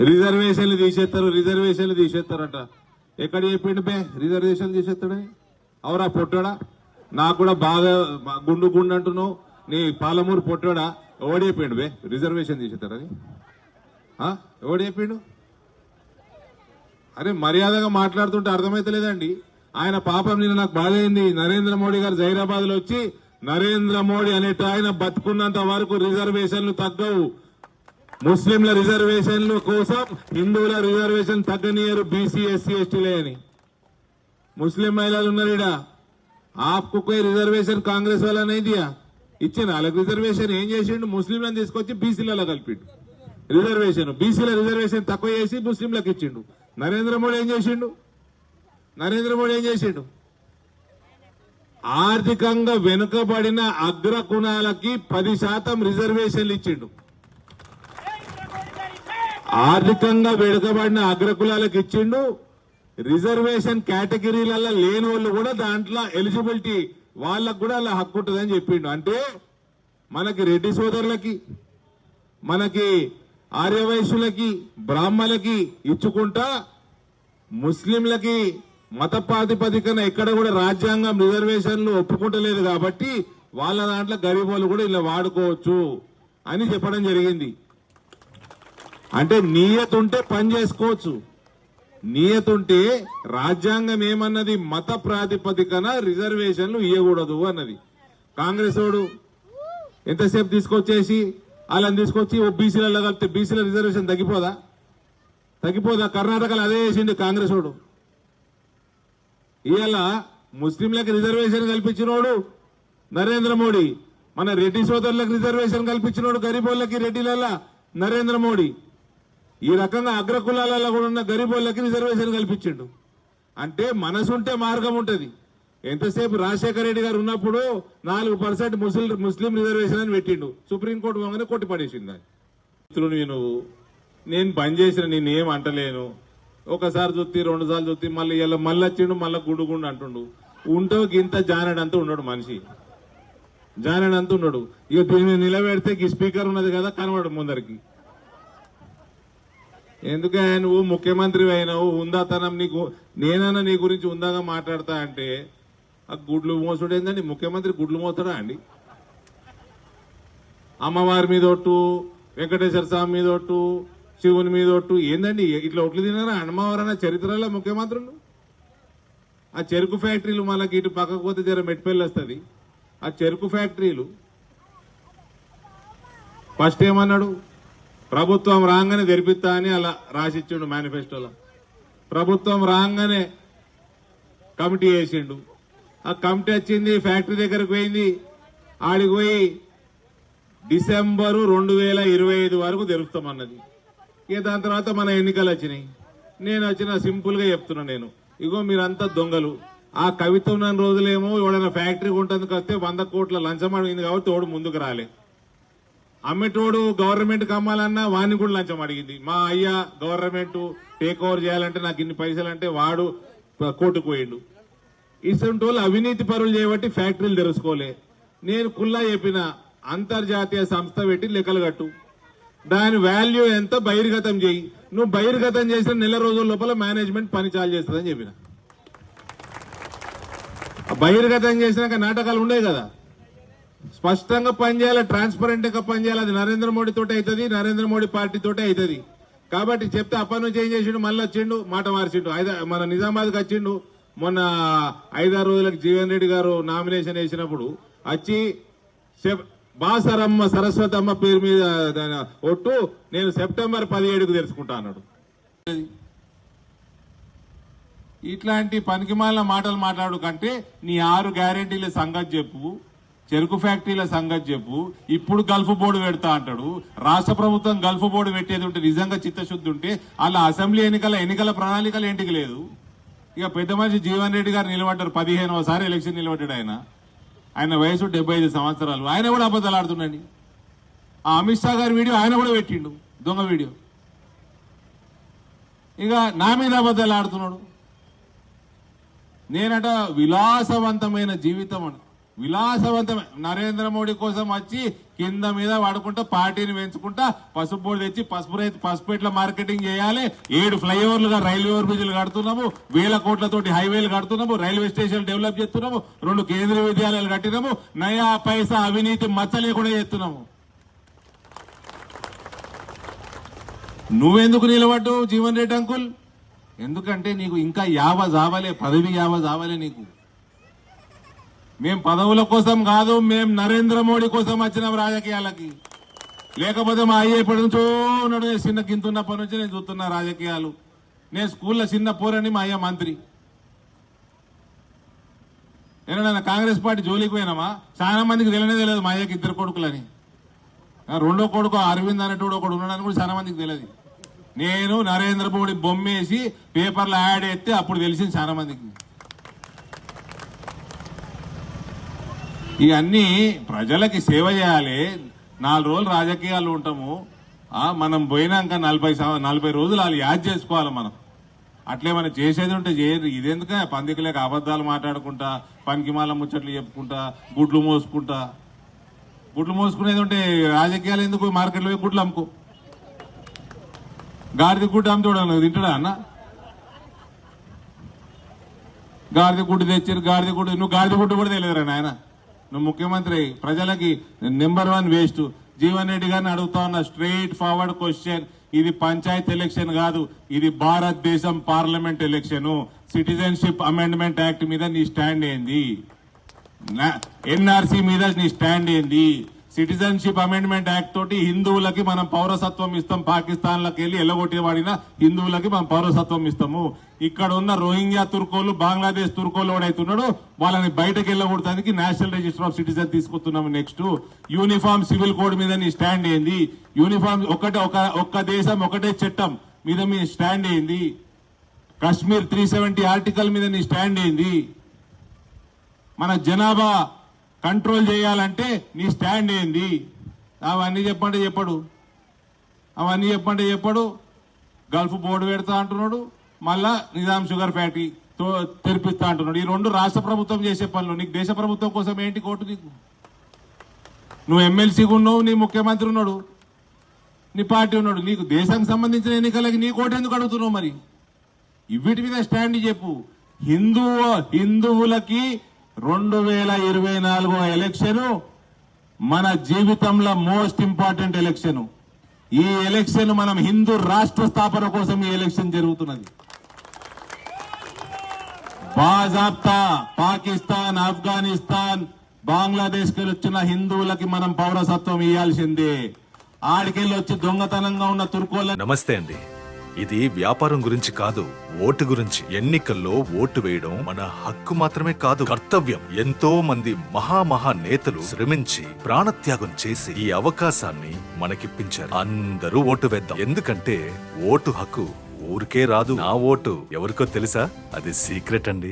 రిజర్వేషన్లు తీసేస్తారట. ఎక్కడ చెప్పిండు బే రిజర్వేషన్లు తీసేస్తాడని? అవరా పొట్టాడా? నాకు కూడా బాగా గుండు అంటున్నావు, నీ పాలమూరు పొట్టాడా? ఎవడు చెప్పిండు బే రిజర్వేషన్ తీసేస్తాడని? ఎవడు చెప్పిండు? అరే మర్యాదగా మాట్లాడుతుంటే అర్థమైతలేదండి. ఆయన పాపం నిన్న నాకు బాధైంది. నరేంద్ర మోడీ గారు జైరాబాద్ లో వచ్చి, నరేంద్ర మోడీ అనేట ఆయన బతుకున్నంత వరకు రిజర్వేషన్లు తగ్గవు, ముస్లింల రిజర్వేషన్ల కోసం హిందువుల రిజర్వేషన్ తగ్గనీయరు బీసీ ఎస్సీ ఎస్టీలే అని. ముస్లిం మహిళలు ఉన్నారు ఇడా, आपको कोई रिजर्वेशन कांग्रेस वाला नहीं दिया, ఇచ్చిన వాళ్ళకి రిజర్వేషన్ ఏం చేసిండు? ముస్లింలను తీసుకొచ్చి బీసీలలో కలిపిండు. రిజర్వేషన్ బీసీల రిజర్వేషన్ తక్కువ చేసి ముస్లింలకు ఇచ్చిండు. నరేంద్ర మోడీ ఏం చేసిండు? ఆర్థికంగా వెనుకబడిన అగ్ర కులాలకి 10% రిజర్వేషన్లు ఇచ్చిండు. ఆర్థికంగా వెనుకబడిన అగ్ర కులాలకు ఇచ్చిండు. రిజర్వేషన్ కేటగిరీలలో లేని వాళ్ళు కూడా దాంట్లో ఎలిజిబిలిటీ వాళ్ళకు కూడా అలా హక్కు ఉంటుందని చెప్పిండు. అంటే మనకి రెడ్డి సోదరులకి, మనకి ఆర్యవైశ్యులకి, బ్రాహ్మణులకి ఇచ్చుకుంటా ముస్లింలకి మత ప్రాతిపదికన ఎక్కడ కూడా రాజ్యాంగం రిజర్వేషన్లు ఒప్పుకుంటలేదు కాబట్టి వాళ్ళ దాంట్లో గరీబోళ్ళు కూడా ఇలా వాడుకోవచ్చు అని చెప్పడం జరిగింది. అంటే నియత్ ఉంటే పని చేసుకోవచ్చు. నియత్ ఉంటే రాజ్యాంగం ఏమన్నది? మత ప్రాతిపదికన రిజర్వేషన్లు ఇవ్వకూడదు అన్నది. కాంగ్రెస్ వాడు ఎంతసేపు తీసుకొచ్చేసి వాళ్ళని తీసుకొచ్చి బీసీలలో కలిపితే బీసీల రిజర్వేషన్ తగ్గిపోదా? కర్ణాటకలో అదే చేసిండు కాంగ్రెస్ వాడు. ఇవాళ ముస్లింలకు రిజర్వేషన్ కల్పించినోడు నరేంద్ర మోడీ, మన రెడ్డి సోదరులకు రిజర్వేషన్ కల్పించినోడు గరీబోళ్ళకి రెడ్డిలలో నరేంద్ర మోడీ. ఈ రకంగా అగ్రకులాలలో కూడా ఉన్న గరీబోళ్ళకి రిజర్వేషన్ కల్పించిండు. అంటే మనసుంటే మార్గం ఉంటది. ఎంతసేపు రాజశేఖర రెడ్డి గారు ఉన్నప్పుడు 4% ముస్లిం రిజర్వేషన్ అని పెట్టిండు. సుప్రీంకోర్టు పోగానే కొట్టి పడేసింది. నేను బంద్ చేసిన, నేనేం అంటలేను. ఒకసారి చూస్తే 2 సార్లు చూస్తే మళ్ళీ ఇలా మళ్ళీ వచ్చిండు, మళ్ళీ గుండు అంటుండు. ఉంటో గింత జానడంతా ఉన్నాడు మనిషి, జానడంతా ఉన్నాడు. ఇక దీన్ని నిలబెడితే ఈ స్పీకర్ ఉన్నది కదా కనబడు ముందరికి. ఎందుకే నువ్వు ముఖ్యమంత్రి అయినావు, ఉందాతనం నీకు, నేనన్నా నీ గురించి ఉందాగా మాట్లాడతా అంటే ఆ గుడ్లు మోసుడు ఏందండి? ముఖ్యమంత్రి గుడ్లు మోస్తాడా అండి? అమ్మవారి మీద ఒట్టు, వెంకటేశ్వర స్వామి మీద ఒట్టు, శివుని మీద ఒట్టు ఏందండి? ఇట్లా ఒట్లు తినారా అమ్మవారన్న చరిత్రలో ముఖ్యమంత్రులు? ఆ చెరుకు ఫ్యాక్టరీలు మనకి ఇటు పక్కకు పోతే జర మెట్టిపల్లి వస్తుంది. ఆ చెరుకు ఫ్యాక్టరీలు ఫస్ట్ ఏమన్నాడు? ప్రభుత్వం రాగానే తెరిపిస్తా అని అలా రాసిచ్చిండు మేనిఫెస్టోలో. ప్రభుత్వం రాగానే కమిటీ వేసిండు. ఆ కమిటీ వచ్చింది, ఫ్యాక్టరీ దగ్గరకు పోయింది. ఆడికి పోయి డిసెంబరు 2025 వరకు తెరుస్తామన్నది. ఇక దాని తర్వాత మన ఎన్నికలు వచ్చినాయి. నేను వచ్చిన సింపుల్ గా చెప్తున్నా, నేను ఇగో మీరంతా దొంగలు. ఆ కవిత ఉన్న రోజులేమో ఎవడైనా ఫ్యాక్టరీ కొంటందుకు వస్తే 100 కోట్ల లంచం అడిగింది కాబట్టి తోడు ముందుకు రాలే. అమ్మేటోడు గవర్నమెంట్కి అమ్మాలన్నా వాడిని కూడా లంచం అడిగింది. మా అయ్య గవర్నమెంట్ టేక్ ఓవర్ చేయాలంటే నాకు ఇన్ని పైసలు అంటే వాడు కోర్టుకు పోయిండు. ఇటువంటి వాళ్ళు అవినీతి పరులు చేయబట్టి ఫ్యాక్టరీలు తెరుచుకోలే. నేను కుల్లా చెప్పిన అంతర్జాతీయ సంస్థ పెట్టి లెక్కలు కట్టు, దాని వాల్యూ ఎంత బహిర్గతం చేయి. నువ్వు బహిర్గతం చేసిన నెల రోజుల లోపల మేనేజ్మెంట్ పని చాలు చేస్తుందని చెప్పిన. బహిర్గతం చేసినాక నాటకాలు ఉండే కదా. స్పష్టంగా పనిచేయాలి, ట్రాన్స్పరెంట్ గా పనిచేయాలి. అది నరేంద్ర మోడీ తోటే అవుతుంది, నరేంద్ర మోడీ పార్టీ తోటే అవుతుంది. కాబట్టి చెప్తే అప్పటి నుంచి ఏం చేసిండు? మళ్ళీ వచ్చిండు, మాట మార్చిండు. మన నిజామాబాద్కి వచ్చిండు. మొన్న 5-6 రోజులకు జీవన్ రెడ్డి గారు నామినేషన్ వేసినప్పుడు వచ్చి బాసరమ్మ సరస్వతమ్మ పేరు మీద ఒట్టు నేను సెప్టెంబర్ 17కు తెరుచుకుంటా అన్నాడు. ఇట్లాంటి పనికిమాలిన మాటలు మాట్లాడు కంటే నీ 6 గ్యారెంటీల సంగతి చెప్పు, చెరుకు ఫ్యాక్టరీల సంగతి చెప్పు. ఇప్పుడు గల్ఫ్ బోర్డు పెడతా అంటాడు. రాష్ట్ర ప్రభుత్వం గల్ఫ్ బోర్డు పెట్టేది ఉంటే, నిజంగా చిత్తశుద్ధి ఉంటే అలా అసెంబ్లీ ఎన్నికల ప్రణాళికలు ఏంటికి లేదు. ఇక పెద్ద మనిషి జీవన్ రెడ్డి గారు నిలబడ్డారు, 15వసారి ఎలక్షన్ నిలబడ్డాడు. ఆయన వయసు 75 సంవత్సరాలు. ఆయన కూడా అబద్ధాలు ఆడుతుండండి. ఆ అమిత్ షా గారి వీడియో ఆయన కూడా పెట్టిండు, దొంగ వీడియో. ఇక నా మీద అబద్ధాలు ఆడుతున్నాడు. నేనట విలాసవంతమైన జీవితం విలాసవంతమైన నరేంద్ర మోడీ కోసం వచ్చి కింద మీద వాడుకుంటా పార్టీని పెంచుకుంటా పసుపు బోర్డు తెచ్చి పసుపేట్ల మార్కెటింగ్ చేయాలి. 7 ఫ్లైఓవర్లుగా రైల్వే ఓవర్ బ్రిడ్జ్లు కడుతున్నాము, 1000 కోట్లతోటి హైవేలు కడుతున్నాము, రైల్వే స్టేషన్లు డెవలప్ చేస్తున్నాము, 2 కేంద్రీయ విద్యాలయాలు కట్టినాము, నయా పైసా అవినీతి మచ్చ లేకుండా చేస్తున్నాము. నువ్వెందుకు నిలబడ్డు జీవన్ రెడ్డి అంకుల్? ఎందుకంటే నీకు ఇంకా యావ జావలే, పదవి యావ జావలే నీకు. మేం పదవుల కోసం కాదు, మేం నరేంద్ర మోడీ కోసం వచ్చినాం రాజకీయాలకి. లేకపోతే మా అయ్య ఎప్పటి నుంచో ఉన్నాడు, నేను చిన్న గింతున్నప్పటి నుంచి నేను చూస్తున్నా రాజకీయాలు. నేను స్కూల్లో చిన్న పోరని, మా అయ్య మంత్రి. నేను కాంగ్రెస్ పార్టీ జోలికి పోయినామా? చాలా మందికి తెలియదు మా అయ్యకి 2 కొడుకులని. రెండో కొడుకు అరవింద్ అనేటోడు ఒకడు ఉన్నాడని కూడా చాలా మందికి తెలియదు. నేను నరేంద్ర మోడీ బొమ్మేసి పేపర్లో యాడ్ ఎత్తే అప్పుడు తెలిసింది చాలా మందికి. ఇవన్నీ ప్రజలకి సేవ చేయాలి. 4 రోజులు రాజకీయాలు ఉంటాము, మనం పోయినాక 40 రోజులు వాళ్ళు యాద్ చేసుకోవాలి. మనం అట్లే మనం చేసేది ఉంటే చేయరు. ఇదెందుక పందికలేక అబద్దాలు మాట్లాడుకుంటా, పనికిమాల ముచ్చట్లు చెప్పుకుంటా, గుడ్లు మోసుకునేది ఉంటే రాజకీయాలు ఎందుకు? మార్కెట్లో పోయి గుడ్లు అమ్ముకో. గాడిద గుడ్డు అమ్ముతాడు తింటాడా అన్న? గాడిద గుడ్డు తెచ్చారు, గాడిద గుడ్డు. నువ్వు గాడిద గుడ్డు కూడా తెలియదురా నాయన. నువ్వు ముఖ్యమంత్రి, ప్రజలకి నెంబర్ 1 వేస్ట్. జీవన్ రెడ్డి గారిని అడుగుతా ఉన్న స్ట్రైట్ ఫార్వర్డ్ క్వశ్చన్. ఇది పంచాయత్ ఎలక్షన్ కాదు, ఇది భారతదేశం parliament election. Citizenship amendment act మీద నీ స్టాండ్ ఏంది? ఎన్ఆర్సీ మీద నీ స్టాండ్ ఏంది? సిటిజన్షిప్ అమెండ్మెంట్ యాక్ట్ తోటి హిందువులకి మనం పౌరసత్వం ఇస్తాం. పాకిస్తాన్ లోకి వెళ్లి ఎల్లగొట్టేవాడిన హిందువులకి మనం పౌరసత్వం ఇస్తాము. ఇక్కడ ఉన్న రోహింగ్యా తుర్కోలు, బంగ్లాదేశ్ తుర్కోలు ఎవడైతున్నాడో వాళ్ళని బయటకు వెళ్ళకూడదానికి నేషనల్ రిజిస్టర్ ఆఫ్ సిటిజన్ తీసుకొస్తున్నాము. నెక్స్ట్ యూనిఫామ్ సివిల్ కోడ్ మీద నీ స్టాండ్ ఏంది? యూనిఫామ్ ఒక్క దేశం ఒకటే చట్టం మీద మీ స్టాండ్ ఏంది? కశ్మీర్ 370 ఆర్టికల్ మీద నీ స్టాండ్ ఏంది? మన జనాభా కంట్రోల్ చేయాలంటే నీ స్టాండ్ ఏంది? అవన్నీ చెప్పండి చెప్పడు. గల్ఫ్ బోర్డు పెడతా అంటున్నాడు, మళ్ళా నిజాం షుగర్ ఫ్యాక్టరీ తెరిపిస్తా అంటున్నాడు. ఈ 2 రాష్ట్ర ప్రభుత్వం చేసే పనులు. నీకు దేశ ప్రభుత్వం కోసం ఏంటి కోర్టు? నీకు నువ్వు ఎమ్మెల్సీగా ఉన్నావు, నీ ముఖ్యమంత్రి ఉన్నాడు, నీ పార్టీ ఉన్నాడు. నీకు దేశానికి సంబంధించిన ఎన్నికలకి నీ కోర్టు ఎందుకు అడుగుతున్నావు? మరి వీటి మీద స్టాండ్ చెప్పు. హిందువులకి 2024 ఎలక్షన్ మన జీవితంలో మోస్ట్ ఇంపార్టెంట్ ఎలక్షన్. ఈ ఎలక్షన్ మనం హిందూ రాష్ట్ర స్థాపన కోసం ఈ ఎలక్షన్ జరుగుతున్నది. బాజాబ్తా పాకిస్తాన్, ఆఫ్ఘనిస్తాన్, బంగ్లాదేశ్ కి వచ్చిన హిందువులకి మనం పౌరసత్వం ఇవ్వాల్సిందే. ఆడికెళ్ళి వచ్చి దొంగతనంగా ఉన్న తుర్కోల. నమస్తే అండి. ఇది వ్యాపారం గురించి కాదు, ఓటు గురించి. ఎన్నికల్లో ఓటు వేయడం మన హక్కు మాత్రమే కాదు, కర్తవ్యం. ఎంతో మంది మహా నేతలు శ్రమించి ప్రాణత్యాగం చేసి ఈ అవకాశాన్ని మనకిప్పించారు. అందరూ ఓటు వేద్దాం. ఎందుకంటే ఓటు హక్కు ఊరికే రాదు. నా ఓటు ఎవరికో తెలుసా? అది సీక్రెట్ అండి.